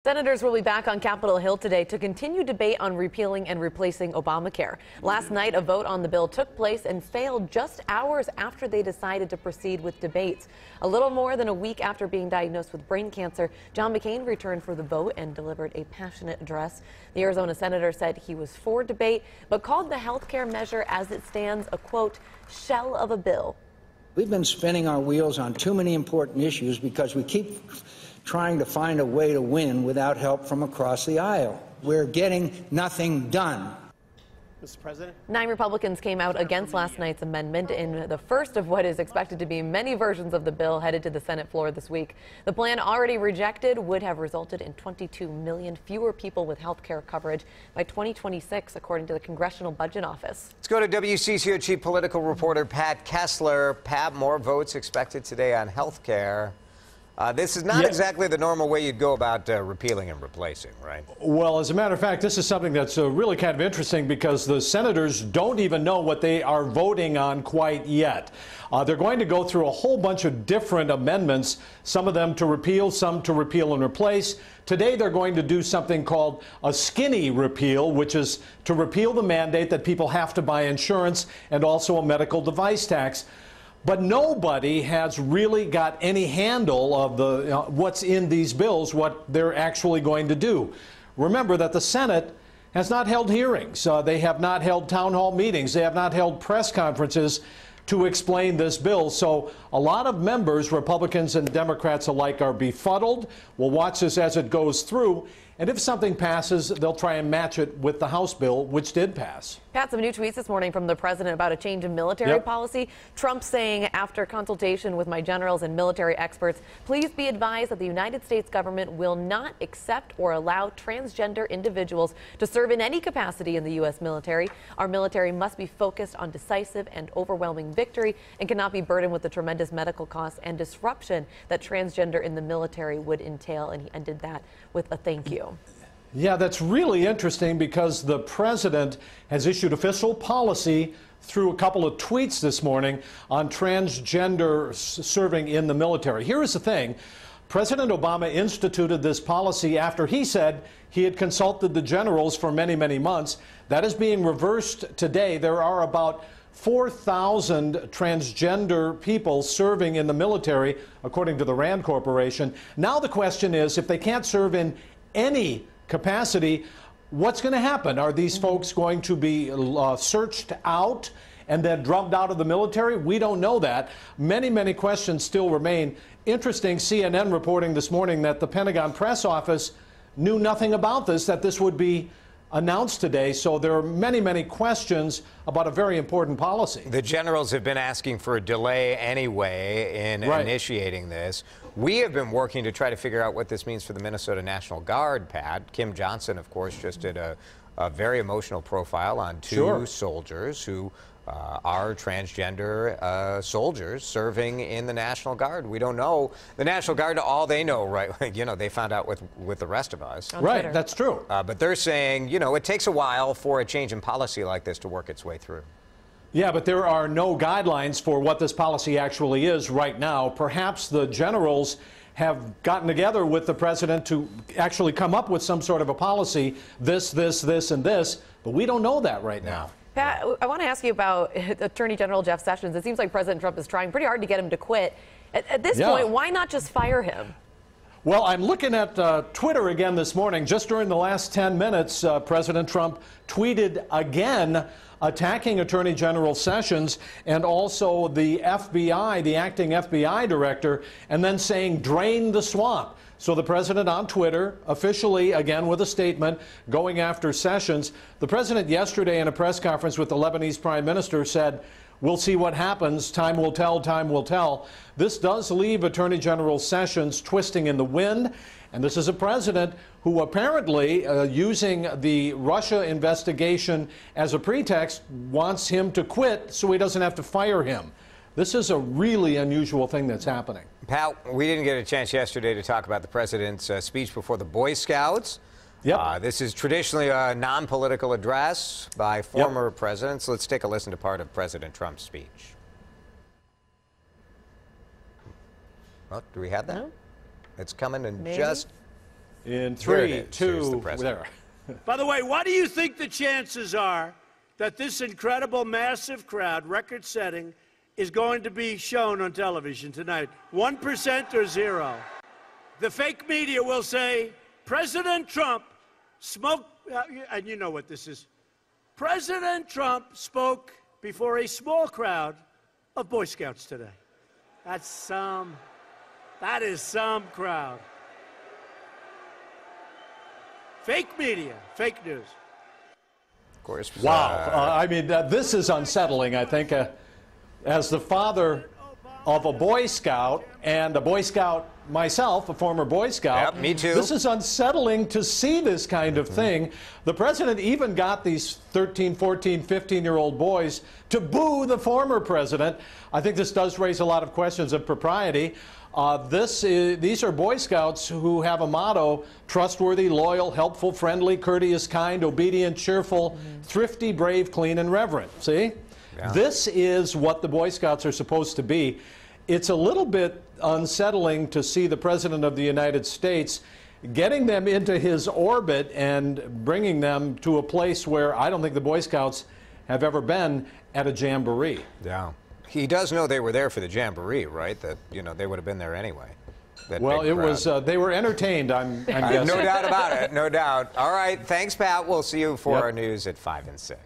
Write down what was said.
Senators will be back on Capitol Hill today to continue debate on repealing and replacing Obamacare. Last night, a vote on the bill took place and failed just hours after they decided to proceed with debates. A little more than a week after being diagnosed with brain cancer, John McCain returned for the vote and delivered a passionate address. The Arizona senator said he was for debate, but called the health care measure as it stands a, quote, shell of a bill. We've been spinning our wheels on too many important issues because we keep trying to find a way to win without help from across the aisle. We're getting nothing done. Mr. President? 9 Republicans came out against last night's amendment in the first of what is expected to be many versions of the bill headed to the Senate floor this week. The plan, already rejected, would have resulted in 22 million fewer people with health care coverage by 2026, according to the Congressional Budget Office. Let's go to WCCO Chief Political Reporter Pat Kessler. Pat, more votes expected today on health care. This is not exactly the normal way you'd go about repealing and replacing, right? Well, as a matter of fact, this is something that's really kind of interesting because the senators don't even know what they are voting on quite yet. They're going to go through a whole bunch of different amendments, some of them to repeal, some to repeal and replace. Today, they're going to do something called a skinny repeal, which is to repeal the mandate that people have to buy insurance and also a medical device tax. But nobody has really got any handle of the what's in these bills, what they're actually going to do. Remember that the Senate has not held hearings. They have not held town hall meetings. They have not held press conferences to explain this bill. So a lot of members, Republicans and Democrats alike, are befuddled. We'll watch this as it goes through. And if something passes, they'll try and match it with the House bill, which did pass. Pat, some new tweets this morning from the president about a change in military policy. Trump saying, after consultation with my generals and military experts, please be advised that the United States government will not accept or allow transgender individuals to serve in any capacity in the U.S. military. Our military must be focused on decisive and overwhelming victory and cannot be burdened with the tremendous medical costs and disruption that transgender in the military would entail. And he ended that with a thank you. Yeah, that's really interesting because the president has issued official policy through a couple of tweets this morning on transgender serving in the military. Here is the thing. President Obama instituted this policy after he said he had consulted the generals for many, many months. That is being reversed today. There are about 4,000 transgender people serving in the military, according to the RAND Corporation. Now the question is, if they can't serve in any capacity, what's going to happen? Are these folks going to be searched out and then drummed out of the military? We don't know that. Many, many questions still remain. Interesting, CNN reporting this morning that the Pentagon press office knew nothing about this, that this would be announced today. So there are many, many questions about a very important policy. The generals have been asking for a delay anyway in initiating this. We have been working to try to figure out what this means for the Minnesota National Guard, Pat. Kim Johnson, of course, just did a very emotional profile on two soldiers who are transgender soldiers serving in the National Guard. We don't know. The National Guard, all they know, right, you know, they found out with the rest of us. Right, that's true. But they're saying, you know, it takes a while for a change in policy like this to work its way through. Yeah, but there are no guidelines for what this policy actually is right now. Perhaps the generals have gotten together with the president to actually come up with some sort of a policy, this, and this, but we don't know that right now. Pat, I want to ask you about Attorney General Jeff Sessions. It seems like President Trump is trying pretty hard to get him to quit. At this point, why not just fire him? Well, I'm looking at Twitter again this morning. Just during the last 10 minutes, President Trump tweeted again attacking Attorney General Sessions and also the FBI, the acting FBI director, and then saying, drain the swamp. So the president on Twitter, officially, again with a statement, going after Sessions. The president yesterday in a press conference with the Lebanese prime minister said, we'll see what happens. Time will tell, time will tell. This does leave Attorney General Sessions twisting in the wind. And this is a president who apparently, using the Russia investigation as a pretext, wants him to quit so he doesn't have to fire him. This is a really unusual thing that's happening. Pat, we didn't get a chance yesterday to talk about the president's speech before the Boy Scouts. This is traditionally a non-political address by former presidents. Let's take a listen to part of President Trump's speech. Well, do we have that? It's coming in just In There it 3, is. Here's the 2, president. there. By the way, what do you think the chances are that this incredible, massive crowd, record-setting, is going to be shown on television tonight? 1% or 0? The fake media will say, President Trump spoke, and you know what this is. President Trump spoke before a small crowd of Boy Scouts today. That is some crowd. Fake media, fake news. Of course. Wow. I mean, this is unsettling, I think. As the father of a Boy Scout and a Boy Scout myself, a former Boy Scout. Yep, me too. This is unsettling to see this kind of thing. The president even got these 13, 14, 15-year-old boys to boo the former president. I think this does raise a lot of questions of propriety. These are Boy Scouts who have a motto: trustworthy, loyal, helpful, friendly, courteous, kind, obedient, cheerful, thrifty, brave, clean, and reverent. See? Yeah. This is what the Boy Scouts are supposed to be. It's a little bit unsettling to see the President of the United States getting them into his orbit and bringing them to a place where I don't think the Boy Scouts have ever been, at a jamboree. Yeah. He does know they were there for the jamboree, right? That, you know, they would have been there anyway. Well, it was, they were entertained, I'm guessing. No doubt about it, no doubt. All right, thanks, Pat. We'll see you for our news at 5 and 6.